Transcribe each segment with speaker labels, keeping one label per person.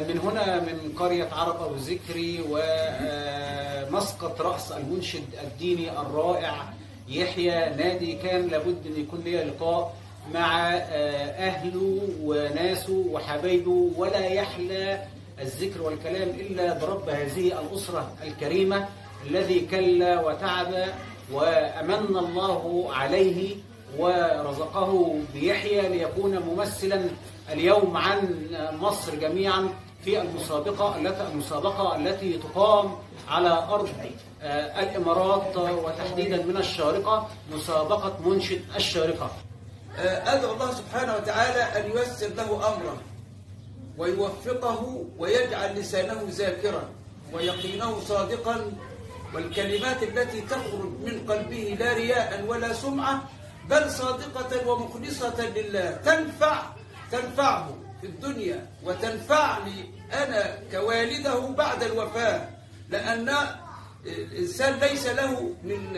Speaker 1: من هنا من قرية عرب أبو ذكري ومسقط رأس المنشد الديني الرائع يحيى نادي، كان لابد أن يكون لي لقاء مع أهله وناسه وحبايبه، ولا يحلى الذكر والكلام إلا برب هذه الأسرة الكريمة الذي كل وتعب وأمن الله عليه ورزقه بيحيى ليكون ممثلا اليوم عن مصر جميعا في المسابقة التي تقام على أرض الإمارات وتحديدا من الشارقة، مسابقة منشد الشارقة.
Speaker 2: أدعو الله سبحانه وتعالى أن ييسر له أمره ويوفقه ويجعل لسانه ذاكرا ويقينه صادقا، والكلمات التي تخرج من قلبه لا رياء ولا سمعة بل صادقة ومخلصة لله تنفعه في الدنيا وتنفعني أنا كوالده بعد الوفاة، لأن الإنسان ليس له من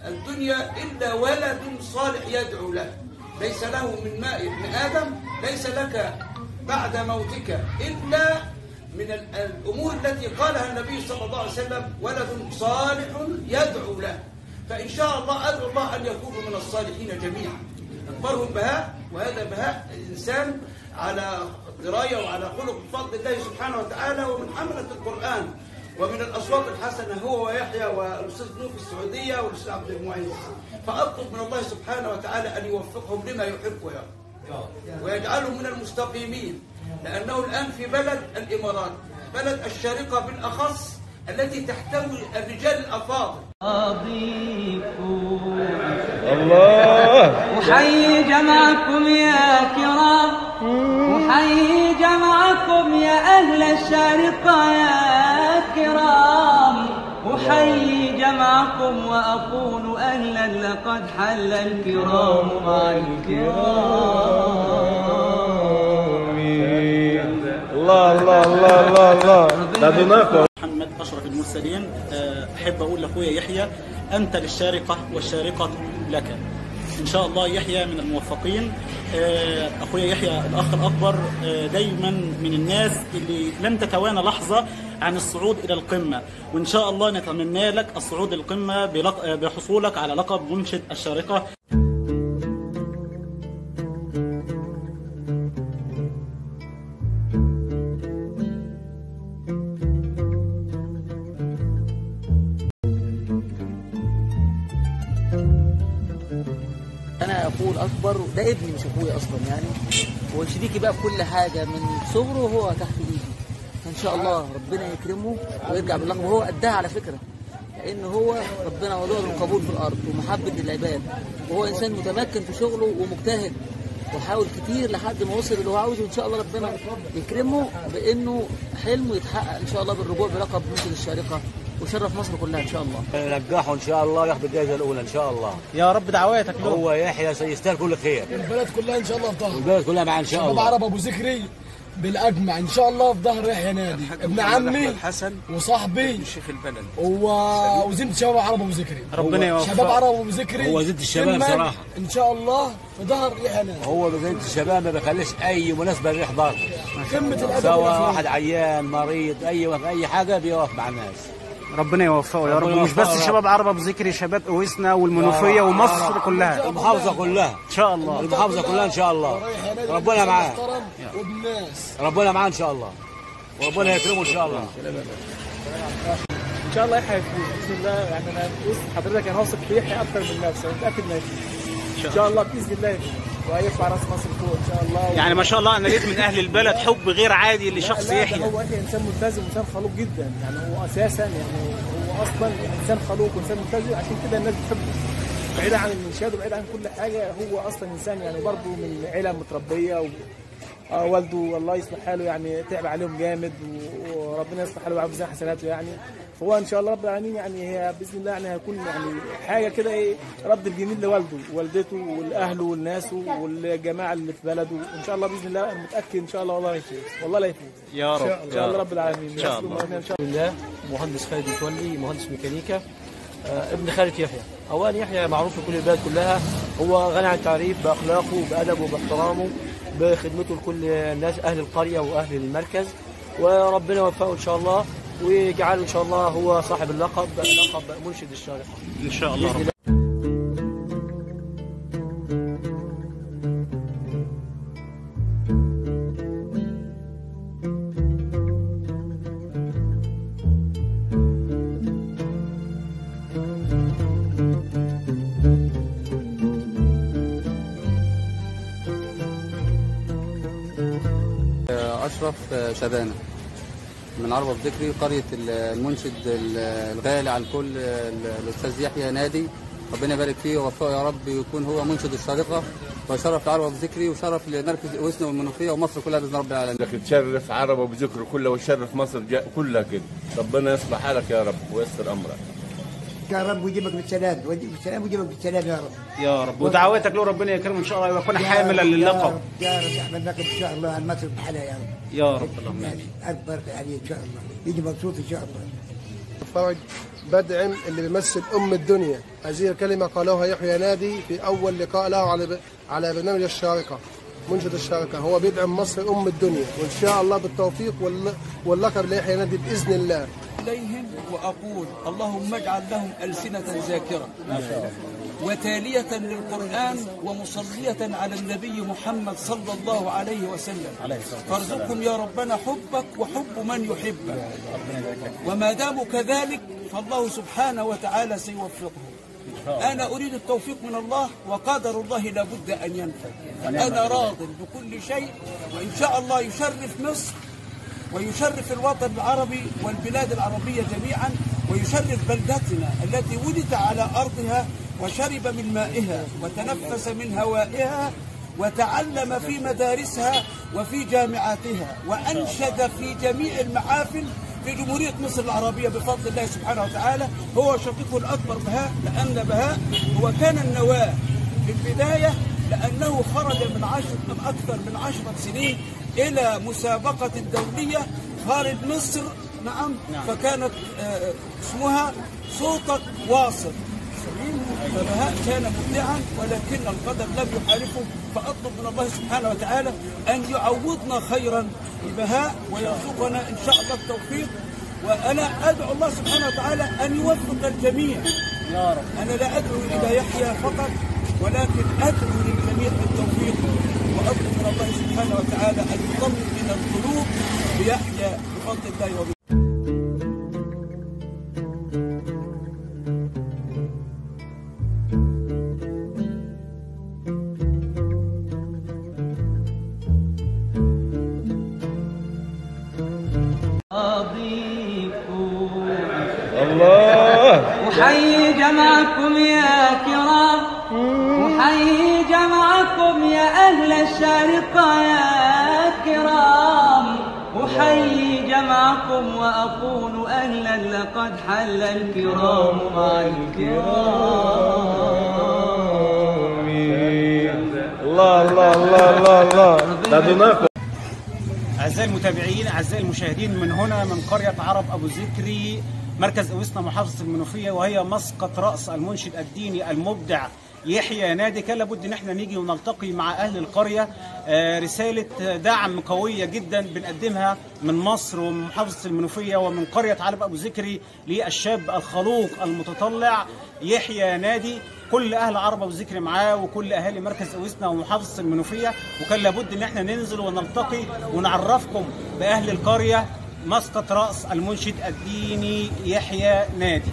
Speaker 2: الدنيا إلا ولد صالح يدعو له، ليس له من ماء ابن آدم، ليس لك بعد موتك إلا من الأمور التي قالها النبي صلى الله عليه وسلم ولد صالح يدعو له. فإن شاء الله أدعو الله أن يكونوا من الصالحين جميعا. أكبرهم بهاء، وهذا بهاء الإنسان على دراية وعلى خلق بفضل الله سبحانه وتعالى، ومن حملة القرآن ومن الأصوات الحسنة هو ويحيى والأستاذ نور في السعودية والأستاذ عبد المعز. فأطلب من الله سبحانه وتعالى أن يوفقهم لما يحب ويرضى ويجعلهم من المستقيمين، لأنه الآن في بلد الإمارات، بلد الشارقة بالأخص التي تحتوي الرجال الأفاضل.
Speaker 3: الله أحيي جمعكم يا كرام، أحيي جمعكم يا أهل الشارقة يا كرام، أحيي جمعكم وأقول أهلا لقد حل الكرام مع الكرام.
Speaker 4: الله الله الله الله الله لديناكم.
Speaker 5: محمد أشرف المرسلين. أحب أقول لأخويا يحيى أنت للشارقة والشارقة لك. إن شاء الله يحيى من الموفقين. أخويا يحيى الأخ الأكبر دايما من الناس اللي لم تتوانى لحظة عن الصعود إلى القمة، وإن شاء الله نتمنى لك الصعود للقمة بحصولك على لقب منشد الشارقة.
Speaker 6: أنا أخوه الأكبر، ده ابني مش أخويا أصلا يعني، وشريكي بقى في كل حاجة من صغره وهو تحت إيدي. إن شاء الله ربنا يكرمه ويرجع باللقب، وهو قدها على فكرة، لأن هو ربنا وضعه القبول في الأرض ومحبة العباد، وهو إنسان متمكن في شغله ومجتهد وحاول كتير لحد ما وصل اللي هو عاوزه. إن شاء الله ربنا يكرمه بإنه حلمه يتحقق إن شاء الله بالرجوع بلقب منشد الشارقة وشرف مصر كلها إن شاء الله.
Speaker 7: نجحه إن شاء الله، ياخد الجائزة الأولى إن شاء الله.
Speaker 5: يا رب دعواتك له.
Speaker 7: هو يحيى سيستاهل كل خير.
Speaker 8: البلد كلها إن شاء الله في ظهره.
Speaker 7: البلد كلها معاه إن شاء الله.
Speaker 8: شباب عرب أبو ذكري بالأجمع إن شاء الله في ظهر يحيى نادي، ابن عمي وصاحبي
Speaker 2: الشيخ البلد
Speaker 8: وزينة شباب عرب أبو ذكري.
Speaker 5: ربنا يوفقه.
Speaker 8: شباب عرب أبو ذكري
Speaker 7: هو زينة الشباب صراحة
Speaker 8: إن شاء الله في ظهر يحيى نادي.
Speaker 7: هو بزينة الشباب ما بيخليش أي مناسبة يحضر،
Speaker 8: قمة الأدب،
Speaker 7: سواء واحد عيان مريض أي حاجة بيقف مع الناس.
Speaker 5: ربنا يوفقه يا رب. مش بس شباب عرب ابو ذكري، شباب اويسنا والمنوفيه ومصر كلها،
Speaker 7: المحافظه كلها
Speaker 5: ان شاء الله.
Speaker 7: المحافظه كلها ان شاء الله. ربنا معاه
Speaker 8: وبالناس،
Speaker 7: ربنا معاه ان شاء الله، وربنا يكرمه ان شاء الله.
Speaker 9: ان شاء الله يحيى يفوز باذن الله. يعني انا بص حضرتك انا واثق في يحيى اكتر من نفسي، انا متاكد انه يفوز ان شاء الله باذن الله يفوز وهيرفع راس مصر فوق ان شاء الله.
Speaker 5: يعني ما شاء الله انا لقيت من اهل البلد حب غير عادي لشخص يحيى.
Speaker 9: هو انسان ملتزم وانسان خلوق جدا، يعني هو اساسا يعني هو اصلا انسان خلوق وانسان ملتزم، عشان كده الناس بتحبه بعيد عن المنشاد وبعيد عن كل حاجه. هو اصلا انسان يعني برضه من عيله متربيه والده الله يصلح حاله يعني تعب عليهم جامد، وربنا يصلح حاله ويعوض حسناته يعني. فهو ان شاء الله رب العالمين يعني هي باذن الله يعني هيكون يعني حاجه كده ايه رد الجميل لوالده ووالدته والاهله والناس والجماعه اللي في بلده. ان شاء الله باذن الله انا متاكد ان شاء الله والله يفوز، والله لا يفوز
Speaker 5: يا رب
Speaker 9: ان شاء الله رب العالمين.
Speaker 5: ان شاء الله.
Speaker 9: ان شاء الله.
Speaker 10: مهندس خالد متولي، مهندس ميكانيكا، ابن خالد يحيى. اولا يحيى معروف في كل البلاد كلها، هو غني عن التعريف باخلاقه بادبه باحترامه بخدمته لكل الناس اهل القريه واهل المركز. وربنا يوفقه ان شاء الله ويجعله ان شاء الله هو صاحب لقب منشد الشارقه
Speaker 5: ان شاء الله.
Speaker 11: أشرف شبانة من عربة بذكري، قرية المنشد الغالي على الكل الأستاذ يحيى نادي، ربنا يبارك فيه ووفقه يا رب يكون هو منشد الشارقة وشرف لعربة بذكري وشرف لمركز وسنا والمنوفية ومصر كلها بإذن رب العالمين.
Speaker 4: لك تشرف عربة بذكري كلها وتشرف مصر كلها كده، ربنا يصلح حالك يا رب ويسر أمرك
Speaker 12: يا رب ويجيبك بالسلام ويجيبك بالسلام يا رب
Speaker 1: يا رب. ودعواتك له ربنا يكرمه ان شاء الله ويكون حاملا للقب
Speaker 12: يا رب. احمد لك ان شاء الله على مصر بحالها يا رب
Speaker 1: يا رب. اللهم امين.
Speaker 12: اكبر عليه ان شاء الله يجي مبسوط ان شاء الله.
Speaker 13: فرج بدعم اللي بيمثل الدنيا، هذه الكلمه قالوها يحيى نادي في اول لقاء له على برنامج الشارقه منشد الشارقه. هو بيدعم مصر الدنيا وان شاء الله بالتوفيق واللقب ليحيى نادي باذن الله.
Speaker 2: إليهم وأقول اللهم اجعل لهم ألسنة ذاكرة وتالية للقرآن ومصلية على النبي محمد صلى الله عليه وسلم، فارزقهم يا ربنا حبك وحب من يحبك، وما داموا كذلك فالله سبحانه وتعالى سيوفقهم. أنا أريد التوفيق من الله وقدر الله لابد أن ينفذ. أنا راض بكل شيء وإن شاء الله يشرف مصر ويشرف الوطن العربي والبلاد العربية جميعا ويشرف بلدتنا التي ولد على أرضها وشرب من مائها وتنفس من هوائها وتعلم في مدارسها وفي جامعاتها وأنشد في جميع المحافل في جمهورية مصر العربية بفضل الله سبحانه وتعالى. هو شقيقه الأكبر بهاء، لأن بهاء هو كان النواة في البداية، لأنه خرج من أكثر من 10 سنين إلى مسابقة الدولية خارج مصر. نعم. فكانت اسمها صوتك واصل. فبهاء كان مبدعا ولكن القدر لم يحالفه، فأطلب من الله سبحانه وتعالى أن يعوضنا خيرا ببهاء ويرزقنا إن شاء الله التوفيق. وأنا أدعو الله سبحانه وتعالى أن يوفق الجميع يا رب. أنا لا أدعو إلى يحيى فقط ولكن أدعو للجميع بالتوفيق، وأطلب من الله سبحانه وتعالى أن يطمن من القلوب بيحيى بفضل الله وبركاته.
Speaker 3: أحيي جمعكم يا كرام، أحيي جمعكم يا أهل الشارقة يا كرام، أحيي جمعكم وأقول أهلا لقد حل الكرام مع الكرام.
Speaker 4: الله الله الله الله الله. لدناكم
Speaker 1: أعزائي المتابعين، أعزائي المشاهدين، من هنا من قرية عرب أبو ذكري مركز أوسنا محافظة المنوفية، وهي مسقط رأس المنشد الديني المبدع يحيى نادي. كان لابد ان احنا نيجي ونلتقي مع اهل القريه. رساله دعم قويه جدا بنقدمها من مصر ومن محافظه المنوفيه ومن قريه عرب ابو ذكري للشاب الخلوق المتطلع يحيى نادي. كل اهل عرب ابو ذكري معاه وكل اهالي مركز اوسنا ومحافظه المنوفيه، وكان لابد ان احنا ننزل ونلتقي ونعرفكم باهل القريه مسقط راس المنشد الديني يحيى نادي.